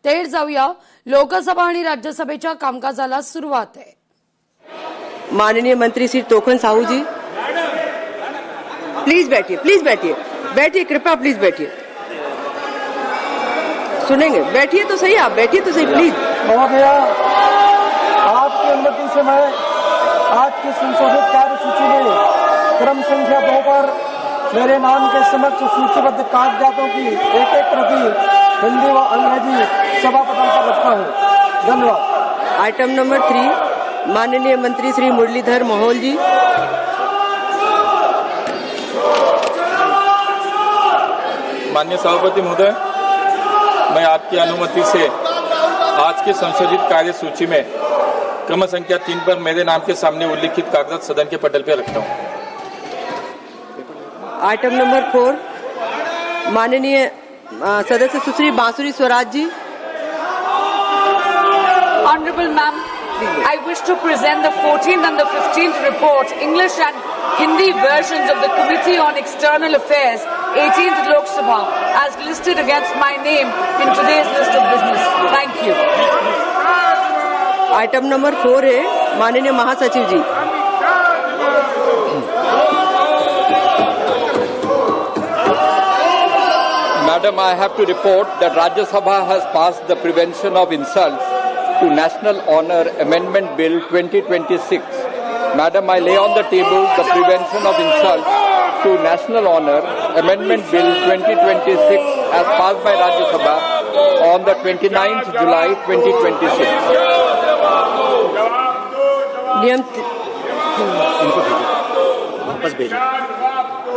थेट जाऊया लोकसभा आणि राज्यसभेच्या कामकाजाला सुरुवात आहे। माननीय मंत्री श्री तोखन साहू जी, प्लीज बैठिए, बैठिए कृपया, प्लीज बैठिए, सुनेंगे, बैठिए तो सही, आप बैठिए तो सही प्लीज। महोदया, आपकी अनुमति से मैं आज की संशोधित कार्यसूची में क्रम संख्या 2 पर मेरे नाम के समक्ष सूचीबद्ध कागजातों की एक प्रति हिंदी व अंग्रेजी सभा पटल पर रखता हूँ। धन्यवाद। आइटम नंबर 3, माननीय मंत्री श्री मुरलीधर मोहोल जी। माननीय सभापति महोदय, मैं आपकी अनुमति से आज के संशोधित कार्यसूची में क्रम संख्या 3 पर मेरे नाम के सामने उल्लिखित कागजात सदन के पटल पर रखता हूँ। आइटम नंबर 4, माननीय सदस्य सुश्री बांसुरी Swaraj ji. Honorable Ma'am, I wish to present the 14th and the 15th report, English and Hindi versions of the Committee on External Affairs, 18th Lok Sabha, as listed against my name in today's list of business. Thank you. Item number 4 है माननीय महासचिव जी। Madam, I have to report that Rajya Sabha has passed the Prevention of Insults to National Honour Amendment Bill 2026. Madam, I lay on the table the Prevention of Insults to National Honour Amendment Bill 2026 as passed by Rajya Sabha on the 29th July 2026. नियम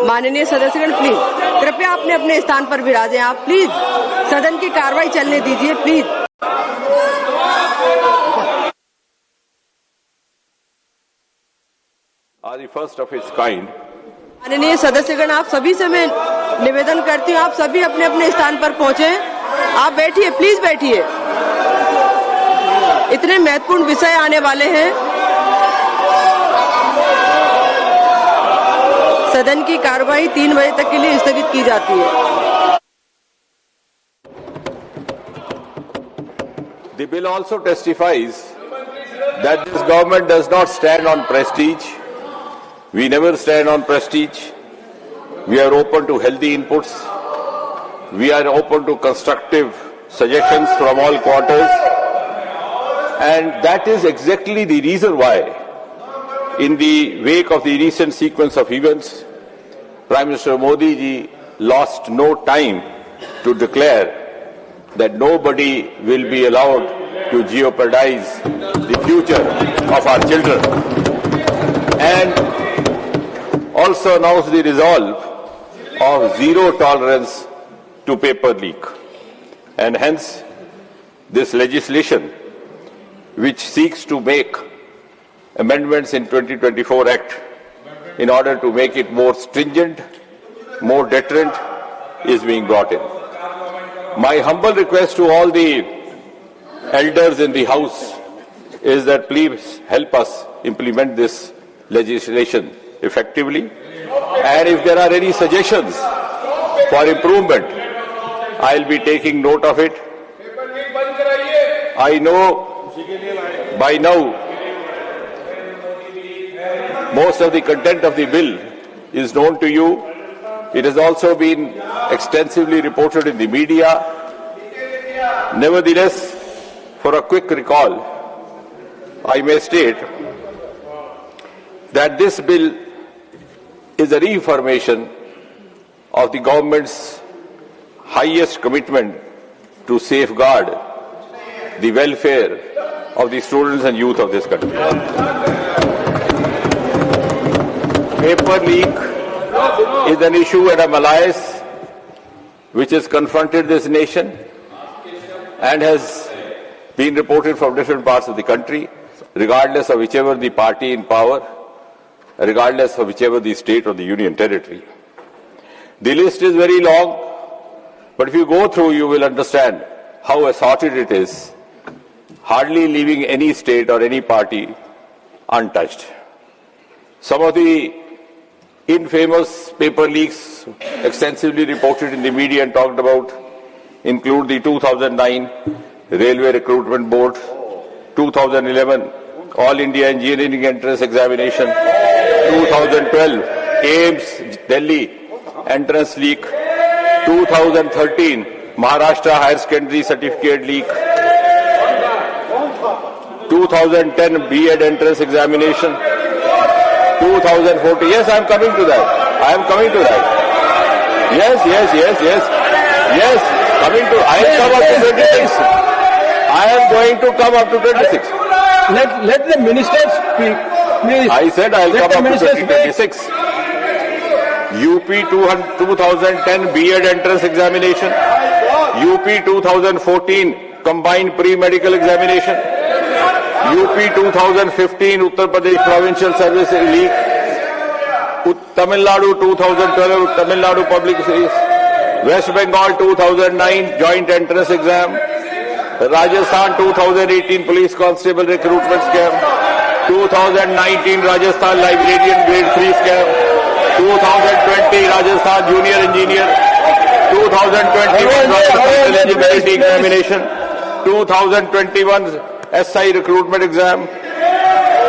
माननीय सदस्यगण, please कृपया अपने अपने स्थान पर विराजें। आप please सदन की कार्रवाई चलने दीजिए, please. First of its kind. माननीय सदस्यगण, आप सभी से मैं निवेदन करती हूँ, आप सभी अपने अपने स्थान पर पहुंचे। आप बैठिए, प्लीज बैठिए, इतने महत्वपूर्ण विषय आने वाले हैं। सदन की कार्रवाई 3 बजे तक के लिए स्थगित की जाती है। The bill also testifies that this government does not stand on prestige. We never stand on prestige. We are open to healthy inputs. We are open to constructive suggestions from all quarters. And that is exactly the reason why, in the wake of the recent sequence of events, Prime Minister Modi ji lost no time to declare that nobody will be allowed to jeopardize the future of our children, and also announced the resolve of zero tolerance to paper leak. And hence, this legislation, which seeks to make amendments in 2024 Act in order to make it more stringent, more deterrent, is being brought in. My humble request to all the elders in the House is that please help us implement this legislation effectively, and if there are any suggestions for improvement, I'll be taking note of it. I know by now most of the content of the bill is known to you. It has also been extensively reported in the media. Nevertheless, for a quick recall, I may state that this bill is a reaffirmation of the government's highest commitment to safeguard the welfare of the students and youth of this country. Paper leak is an issue and a malaise which has confronted this nation and has been reported from different parts of the country, regardless of whichever the party in power, regardless of whichever the state or the union territory. The list is very long, but if you go through, you will understand how assorted it is, hardly leaving any state or any party untouched. Some of the infamous paper leaks extensively reported in the media and talked about include the 2009 Railway Recruitment Board. 2011, All India Engineering Entrance Examination. 2012, AIMS Delhi Entrance Leak. 2013, Maharashtra Higher Secondary Certificate Leak. 2010, B.Ed Entrance Examination. 2014, yes, I am coming to that. I am coming to that. Yes, coming to, I will come up to 26. I am going to come up to 26. Let the minister speak, please. I said I will come up to 2026. UP 2010 B.Ed Entrance Examination. UP 2014 Combined Pre-Medical Examination. UP 2015 Uttar Pradesh Provincial Service Leak. Tamil Nadu 2012 Tamil Nadu Public Service. West Bengal 2009 Joint Entrance Exam. Rajasthan 2018 Police Constable Recruitment Scam. 2019 Rajasthan Librarian Grade 3 Scam. 2020 Rajasthan Junior Engineer. 2021 Rajasthan Eligibility Examination. 2021 SI Recruitment Exam.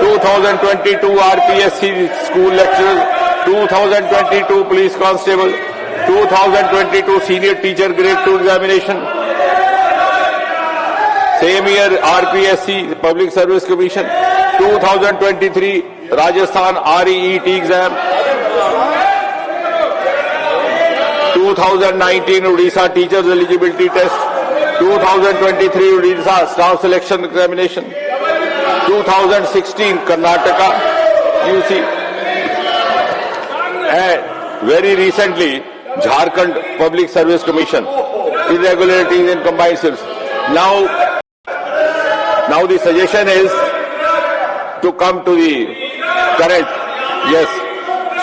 2022 RPSC School Lecturer. 2022 Police Constable. 2022 Senior Teacher Grade 2 Examination. Same year RPSC Public Service Commission. 2023 Rajasthan REET exam. 2019 Odisha Teachers Eligibility Test. 2023 Odisha Staff Selection Examination. 2016 Karnataka UC. And very recently Jharkhand Public Service Commission. Irregularities in combined service. Now the suggestion is to come to the current, yes.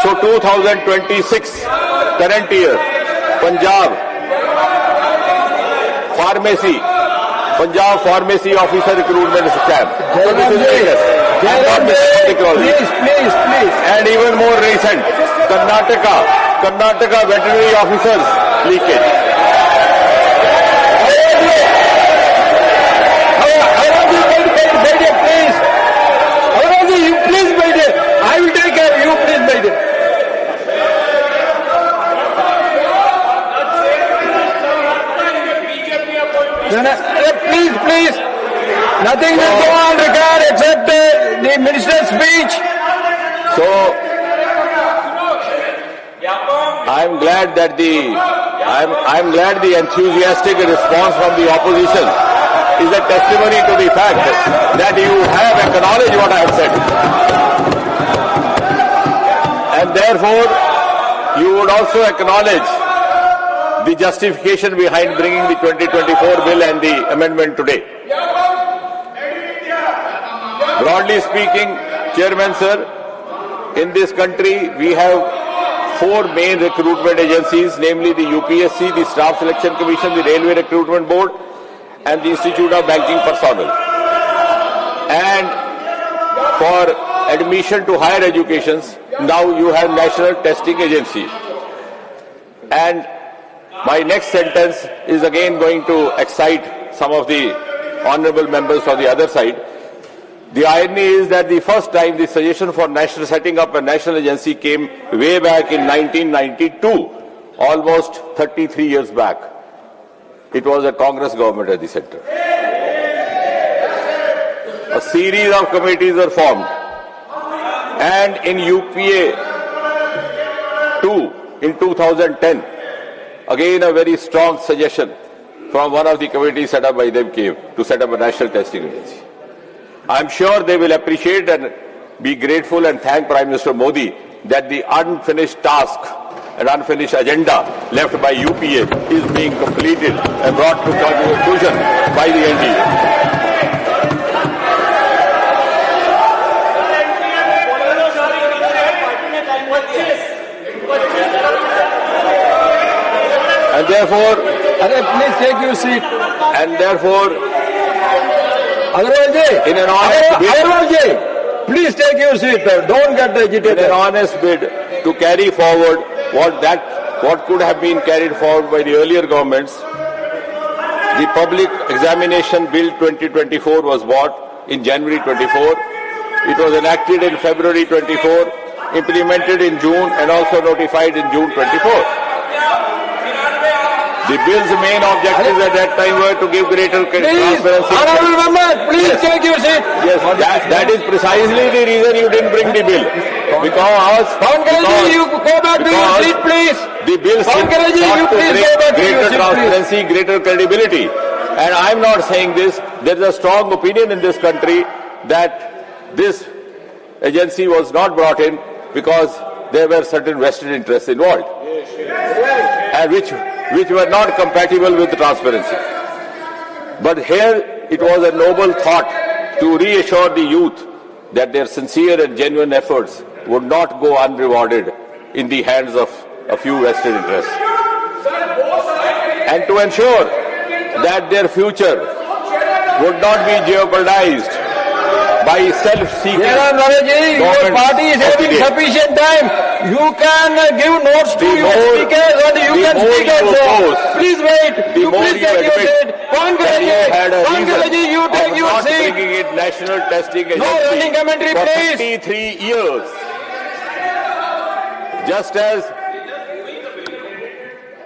So 2026, current year, Punjab Pharmacy Officer Recruitment Scam. So this is latest. Please. And even more recent, Karnataka Veterinary Officers leakage. I will take care of you, please, my dear. Please. Nothing will go on record except the minister's speech. So, I'm glad that I'm glad the enthusiastic response from the opposition is a testimony to the fact that you have acknowledged what I have said. And therefore, you would also acknowledge the justification behind bringing the 2024 bill and the amendment today. Broadly speaking, Chairman Sir, in this country we have 4 main recruitment agencies, namely the UPSC, the Staff Selection Commission, the Railway Recruitment Board, and the Institute of Banking Personnel. And for admission to higher educations, now you have National Testing Agency. And my next sentence is again going to excite some of the honorable members on the other side. The irony is that the first time the suggestion for setting up a national agency came way back in 1992, almost 33 years back. It was a Congress government at the center. A series of committees were formed. And in UPA 2 in 2010, again a very strong suggestion from one of the committees set up by them came to set up a national testing agency. I am sure they will appreciate and be grateful and thank Prime Minister Modi that the unfinished task and unfinished agenda left by UPA is being completed and brought to conclusion by the NDA. And therefore, please take your seat. And therefore, in an honest bid, please take your seat. Don't get agitated. In an honest bid to carry forward what could have been carried forward by the earlier governments, The Public Examination Bill 2024 was brought in January 24. It was enacted in February 24, implemented in June and also notified in June 24. The bill's main objectives at that time were to give greater transparency. Honorable members, please take your seat. Yes, that is precisely the reason you didn't bring the bill. Because you go back to your seat, please. the bill sought to bring greater transparency, greater credibility. And I'm not saying this. There is a strong opinion in this country that this agency was not brought in because there were certain vested interests involved, and which were not compatible with transparency. But here it was a noble thought to reassure the youth that their sincere and genuine efforts would not go unrewarded in the hands of a few vested interests, and to ensure that their future would not be jeopardized by self-seeking. Your party is having sufficient time. You can give notes to your speakers and you can speak also. Please wait. The more please you take your admit seat. that you had a Pankaj, you reason take of your not seat. bringing in National Testing Agency No running commentary, for please. 53 years.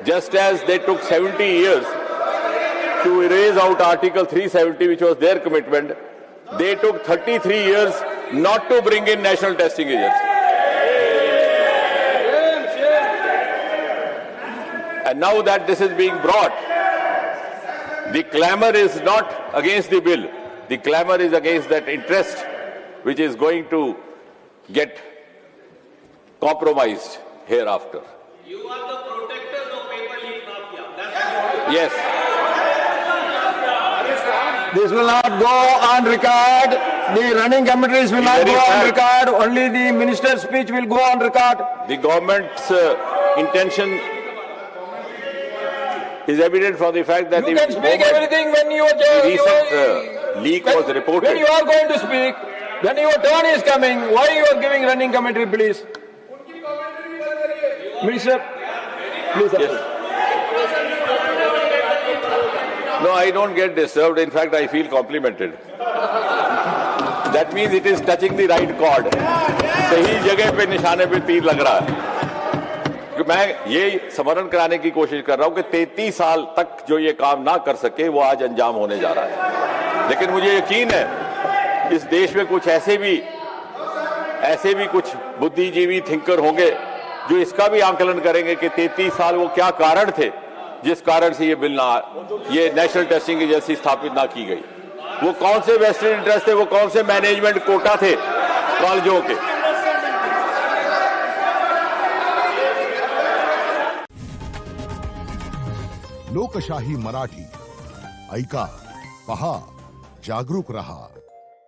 Just as they took 70 years to erase out Article 370, which was their commitment, they took 33 years not to bring in National Testing Agency. And now that this is being brought, the clamor is not against the bill. The clamor is against that interest which is going to get compromised hereafter. You are the protectors of paper leak mafia. Yes. This will not go on record. The running commentaries will not Very go on fact. record. Only the minister's speech will go on record. The government's intention is evident from the fact that You the can speak moment everything when you the are recent leak was reported. When you are going to speak, when your turn is coming, why you are giving running commentary, please? Minister, please. Yes. No, I don't get disturbed. In fact, I feel complimented. That means it is touching the right chord. सही जगह पे निशाने पे तीर लग रहा है. क्योंकि मैं ये स्मरण कराने की कोशिश कर रहा हूं कि 33 साल तक जो ये काम ना कर सके वो आज अंजाम होने जा रहा है. लेकिन मुझे यकीन है इस देश में कुछ ऐसे भी कुछ बुद्धिजीवी थिंकर होंगे जो इसका भी आंकलन करेंगे कि 33 साल वो क्या कारण थे जिस कारण से ये नेशनल टेस्टिंग एजेंसी स्थापित ना की गई. वो कौन से वेस्टेड इंटरेस्ट थे, वो कौन से मैनेजमेंट कोटा थे कॉलेजों के. लोकशाही मराठी ऐका, पहा, जागरूक रहा.